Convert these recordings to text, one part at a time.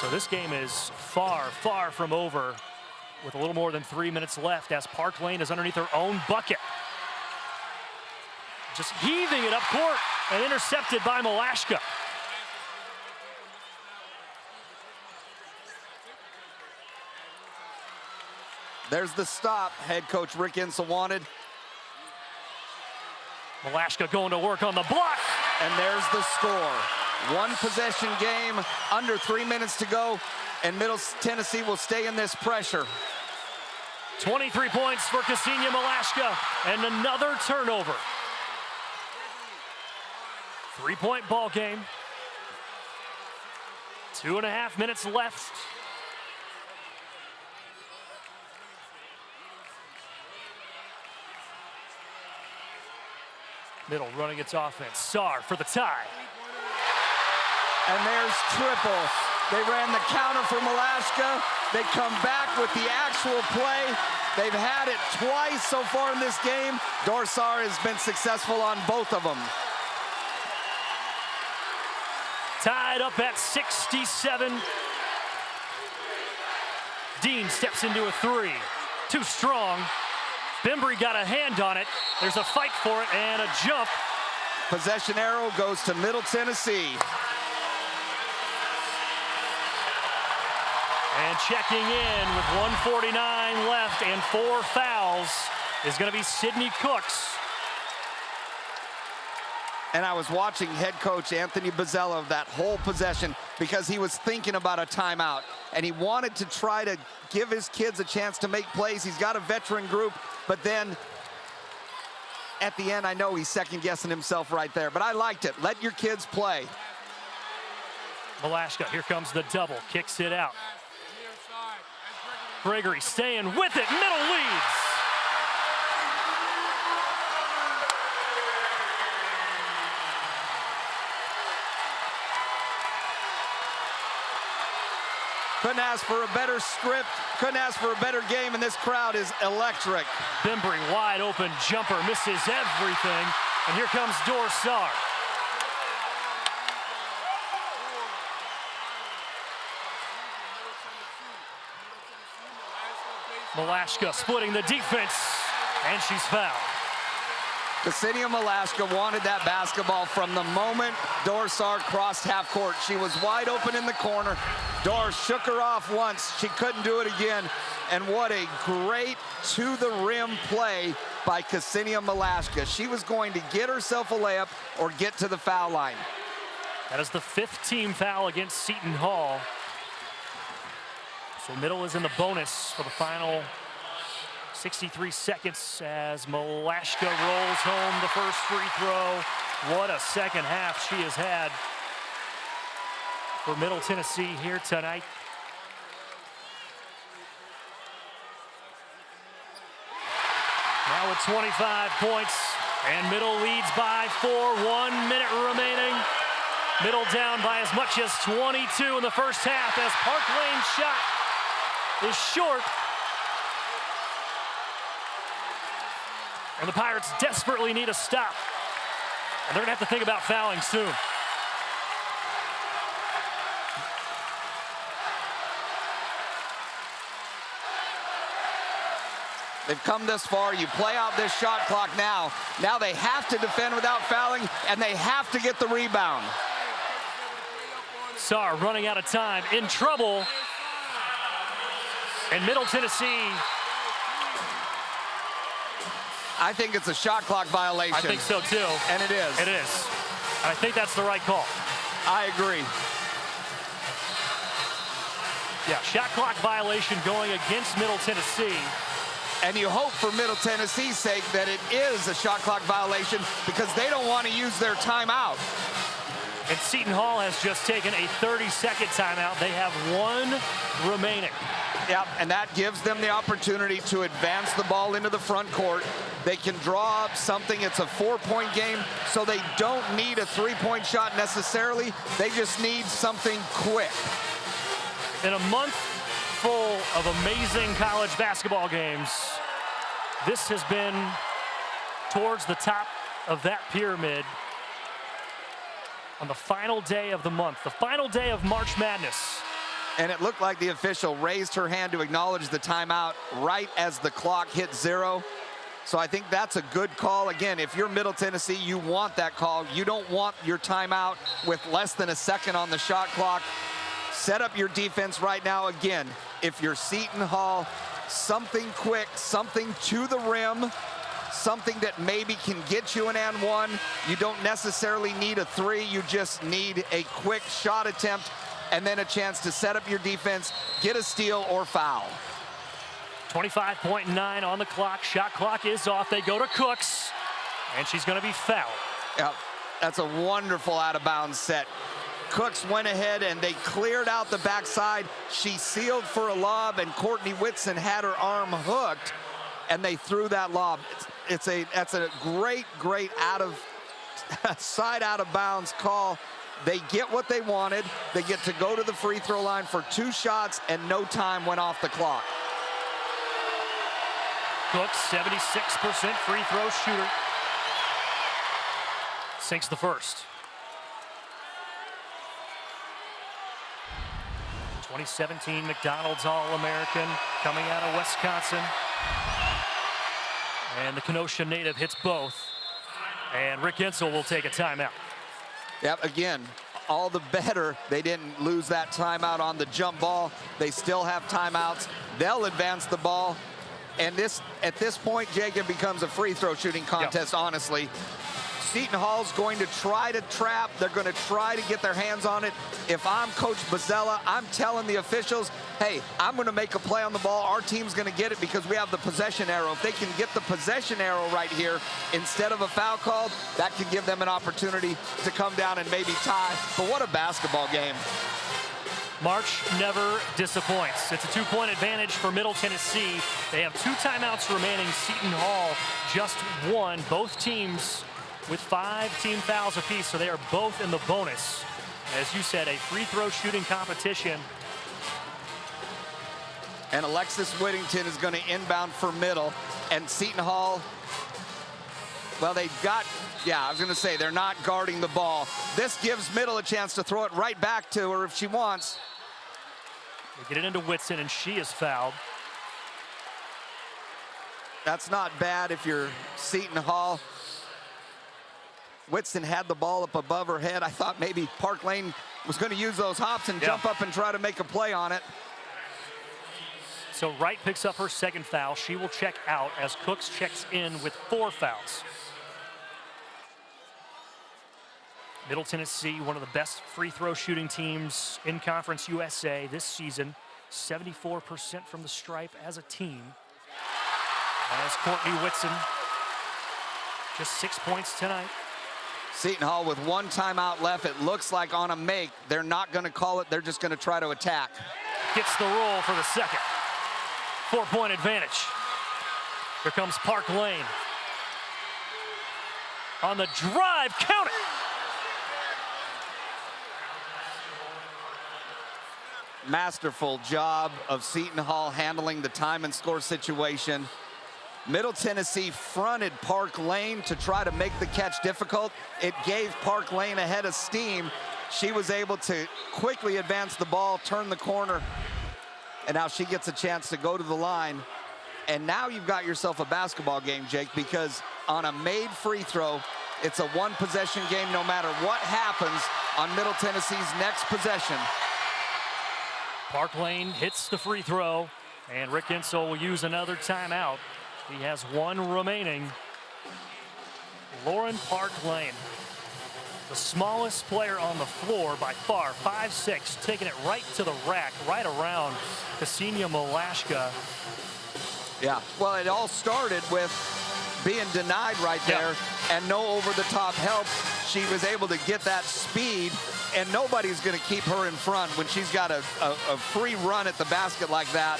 So this game is far, far from over with a little more than 3 minutes left as Park Lane is underneath their own bucket. Just heaving it up court and intercepted by Malashka. There's the stop head coach Rick Insel wanted. Malashka going to work on the block. And there's the score. One possession game, under 3 minutes to go, and Middle Tennessee will stay in this pressure. 23 points for Ksenia Malashka and another turnover. 3-point ball game. 2.5 minutes left. Middle running its offense. Saar for the tie. And there's triple. They ran the counter for Malashka. They come back with the actual play. They've had it twice so far in this game. Dorsar has been successful on both of them. Tied up at 67. Dean steps into a three. Too strong. Bembry got a hand on it. There's a fight for it and a jump. Possession arrow goes to Middle Tennessee. And checking in with 1:49 left and 4 fouls is going to be Sydney Cooks. And I was watching head coach Anthony Bozzella of that whole possession because he was thinking about a timeout. And he wanted to try to give his kids a chance to make plays. He's got a veteran group, but then at the end, I know he's second-guessing himself right there. But I liked it. Let your kids play. Malashka, here comes the double. Kicks it out. Gregory staying with it. Middle leads. Couldn't ask for a better script. Couldn't ask for a better game, and this crowd is electric. Bembry wide open jumper, misses everything. And here comes Dorsar. Malashka splitting the defense, and she's fouled. Ksenia Malashka wanted that basketball from the moment Dorsar crossed half court. She was wide open in the corner. Dor shook her off once. She couldn't do it again. And what a great to-the-rim play by Ksenia Malashka. She was going to get herself a layup or get to the foul line. That is the 5th team foul against Seton Hall. So Middle is in the bonus for the final 63 seconds as Malashka rolls home the first free throw. What a second half she has had for Middle Tennessee here tonight. Now with 25 points, and Middle leads by 4, 1 minute remaining. Middle down by as much as 22 in the first half as Park Lane's shot is short. And the Pirates desperately need a stop. And they're gonna have to think about fouling soon. They've come this far. You play out this shot clock now. Now they have to defend without fouling, and they have to get the rebound. Saar running out of time, in trouble. And Middle Tennessee. I think it's a shot clock violation. I think so too. And it is. It is. And I think that's the right call. I agree. Yeah, shot clock violation going against Middle Tennessee. And you hope for Middle Tennessee's sake that it is a shot clock violation because they don't want to use their timeout. And Seton Hall has just taken a 30-second timeout. They have 1 remaining. Yeah, and that gives them the opportunity to advance the ball into the front court. They can draw up something. It's a 4-point game, so they don't need a 3-point shot necessarily. They just need something quick. In a month full of amazing college basketball games, this has been towards the top of that pyramid on the final day of the month, the final day of March Madness. And it looked like the official raised her hand to acknowledge the timeout right as the clock hit 0. So I think that's a good call. Again, if you're Middle Tennessee, you want that call. You don't want your timeout with less than a second on the shot clock. Set up your defense right now. Again, if you're Seton Hall, something quick, something to the rim, something that maybe can get you an and one. You don't necessarily need a 3. You just need a quick shot attempt and then a chance to set up your defense, get a steal or foul. 25.9 on the clock. Shot clock is off. They go to Cooks, and she's going to be fouled. Yep, that's a wonderful out-of-bounds set. Cooks went ahead and they cleared out the backside. She sealed for a lob, and Courtney Whitson had her arm hooked, and they threw that lob. That's a great side out of bounds call. They get what they wanted. They get to go to the free throw line for 2 shots, and no time went off the clock. Cooks, 76% free throw shooter. Sinks the first. 2017 McDonald's All-American coming out of Wisconsin. And the Kenosha native hits both. And Rick Insel will take a timeout. Yep, again, all the better they didn't lose that timeout on the jump ball. They still have timeouts. They'll advance the ball. And at this point, Jake, it becomes a free throw shooting contest, honestly. Seton Hall's going to try to trap. They're going to try to get their hands on it. If I'm Coach Bozzella, I'm telling the officials, hey, I'm going to make a play on the ball. Our team's going to get it because we have the possession arrow. If they can get the possession arrow right here instead of a foul called, that can give them an opportunity to come down and maybe tie. But what a basketball game. March never disappoints. It's a 2-point advantage for Middle Tennessee. They have 2 timeouts remaining. Seton Hall just 1. Both teams with 5 team fouls apiece, so they are both in the bonus. As you said, a free throw shooting competition. And Alexis Whittington is going to inbound for Middle. And Seton Hall, well, they've got, I was going to say, they're not guarding the ball. This gives Middle a chance to throw it right back to her if she wants. They get it into Whitson, and she is fouled. That's not bad if you're Seton Hall. Whitson had the ball up above her head. I thought maybe Park Lane was going to use those hops and jump up and try to make a play on it. So Wright picks up her 2nd foul. She will check out as Cooks checks in with 4 fouls. Middle Tennessee, one of the best free throw shooting teams in Conference USA this season. 74% from the stripe as a team. As Courtney Whitson, just 6 points tonight. Seton Hall with 1 timeout left. It looks like on a make, they're not going to call it. They're just going to try to attack. Gets the roll for the 2nd. 4-point advantage. Here comes Park Lane. On the drive, count it. Masterful job of Seton Hall handling the time and score situation. Middle Tennessee fronted Park Lane to try to make the catch difficult. It gave Park Lane a head of steam. She was able to quickly advance the ball, turn the corner, and now she gets a chance to go to the line. And now you've got yourself a basketball game, Jake, because on a made free throw, it's a 1-possession game no matter what happens on Middle Tennessee's next possession. Park Lane hits the free throw, and Rick Insel will use another timeout. He has 1 remaining. Lauren Park Lane, the smallest player on the floor by far, 5'6", taking it right to the rack, right around Ksenia Malashka. Yeah, well, it all started with being denied right there and no over-the-top help. She was able to get that speed, and nobody's going to keep her in front when she's got a free run at the basket like that.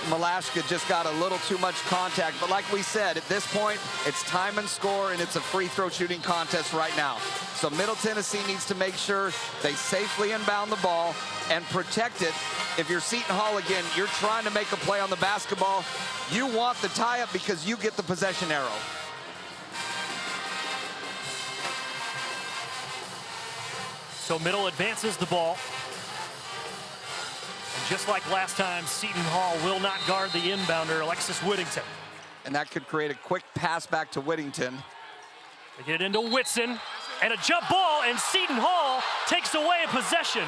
Malashka just got a little too much contact, but like we said, at this point, it's time and score, and it's a free throw shooting contest right now. So Middle Tennessee needs to make sure they safely inbound the ball and protect it. If you're Seton Hall again, you're trying to make a play on the basketball. You want the tie-up because you get the possession arrow. So Middle advances the ball. just like last time, Seton Hall will not guard the inbounder, Alexis Whittington. And that could create a quick pass back to Whittington. They get it into Whitson, and a jump ball, and Seton Hall takes away a possession.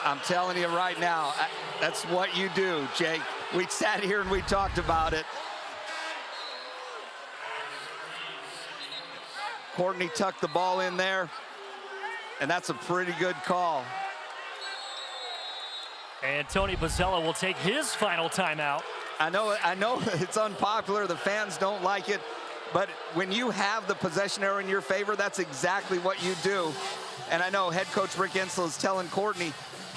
I'm telling you right now, that's what you do, Jake. We sat here and we talked about it. Courtney tucked the ball in there, and that's a pretty good call. And Tony Bozzella will take his final timeout. I know it's unpopular, the fans don't like it, but when you have the possession arrow in your favor, that's exactly what you do. And I know head coach Rick Insel is telling Courtney,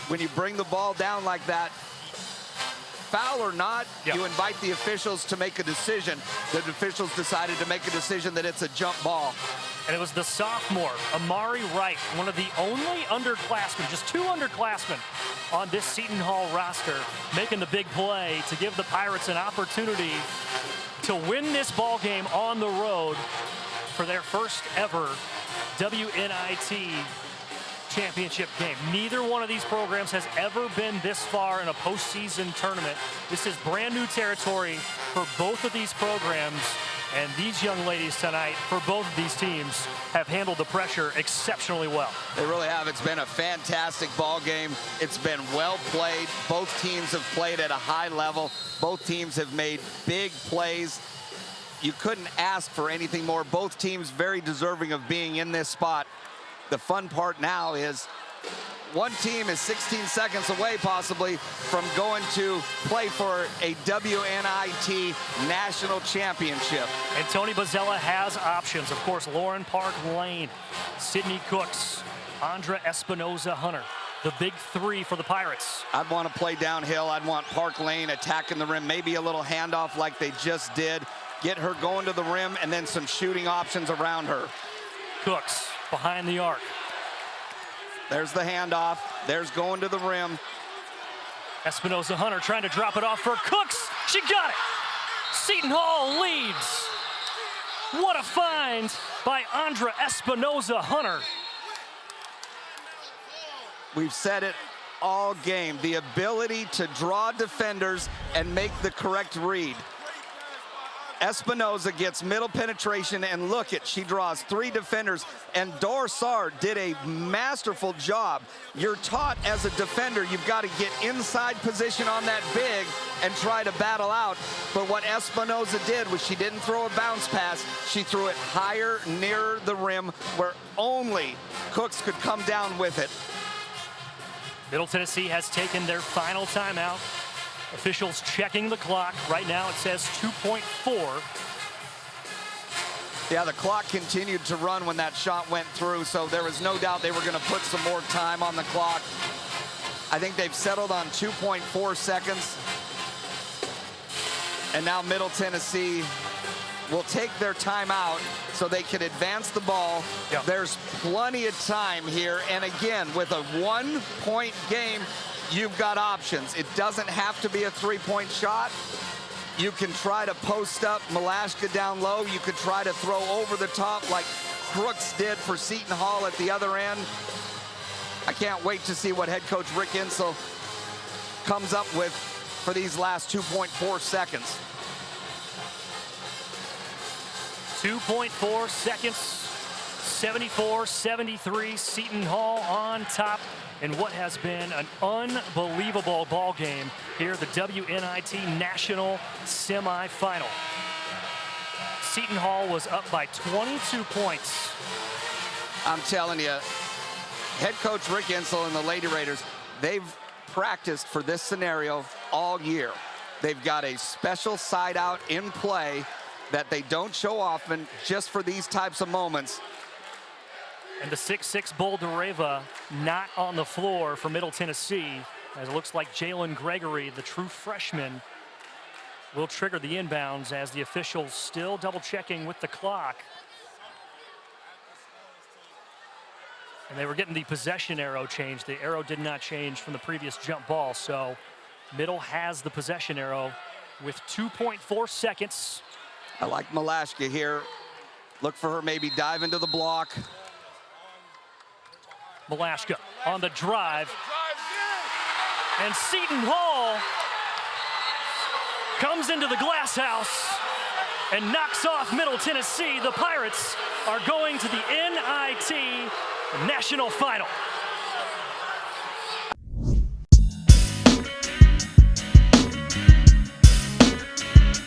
when you bring the ball down like that, foul or not, you invite the officials to make a decision. The officials decided to make a decision that it's a jump ball. And it was the sophomore, Amari Wright, one of the only underclassmen, just 2 underclassmen on this Seton Hall roster, making the big play to give the Pirates an opportunity to win this ball game on the road for their first ever WNIT championship game. Neither one of these programs has ever been this far in a postseason tournament. This is brand new territory for both of these programs. And these young ladies tonight, for both of these teams, have handled the pressure exceptionally well. They really have. It's been a fantastic ball game. It's been well played. Both teams have played at a high level. Both teams have made big plays. You couldn't ask for anything more. Both teams very deserving of being in this spot. The fun part now is one team is 16 seconds away possibly from going to play for a WNIT national championship. And Tony Bozzella has options. Of course, Lauren Park Lane, Sydney Cooks, Andra Espinoza-Hunter, the big 3 for the Pirates. I'd want to play downhill. I'd want Park Lane attacking the rim, maybe a little handoff like they just did. Get her going to the rim and then some shooting options around her. Cooks behind the arc. There's the handoff. There's going to the rim. Espinoza-Hunter trying to drop it off for Cooks. She got it. Seton Hall leads. What a find by Andra Espinoza-Hunter. We've said it all game. The ability to draw defenders and make the correct read. Espinoza gets middle penetration, and look it, she draws 3 defenders, and Dorsar did a masterful job. You're taught as a defender, you've got to get inside position on that big and try to battle out. But what Espinoza did was she didn't throw a bounce pass, she threw it higher, nearer the rim, where only Cooks could come down with it. Middle Tennessee has taken their final timeout. Officials checking the clock. Right now it says 2.4. Yeah, the clock continued to run when that shot went through, so there was no doubt they were going to put some more time on the clock. I think they've settled on 2.4 seconds. And now Middle Tennessee will take their timeout so they can advance the ball. Yep. There's plenty of time here, and again, with a 1-point game, you've got options. It doesn't have to be a 3-point shot. You can try to post up Malashka down low. You could try to throw over the top like Crooks did for Seton Hall at the other end. I can't wait to see what head coach Rick Insel comes up with for these last 2.4 seconds. 2.4 seconds, 74-73, Seton Hall on top in what has been an unbelievable ball game here at the WNIT National Semifinal. Seton Hall was up by 22 points. I'm telling you, head coach Rick Insel and the Lady Raiders, they've practiced for this scenario all year. They've got a special side out in play that they don't show often just for these types of moments. And the 6'6" Boldereva not on the floor for Middle Tennessee, as it looks like Jalen Gregory, the true freshman, will trigger the inbounds as the officials still double checking with the clock. And they were getting the possession arrow changed. The arrow did not change from the previous jump ball, so Middle has the possession arrow with 2.4 seconds. I like Malashka here. Look for her maybe dive into the block. Malashka on the drive. And Seton Hall comes into the glass house and knocks off Middle Tennessee. The Pirates are going to the NIT National Final.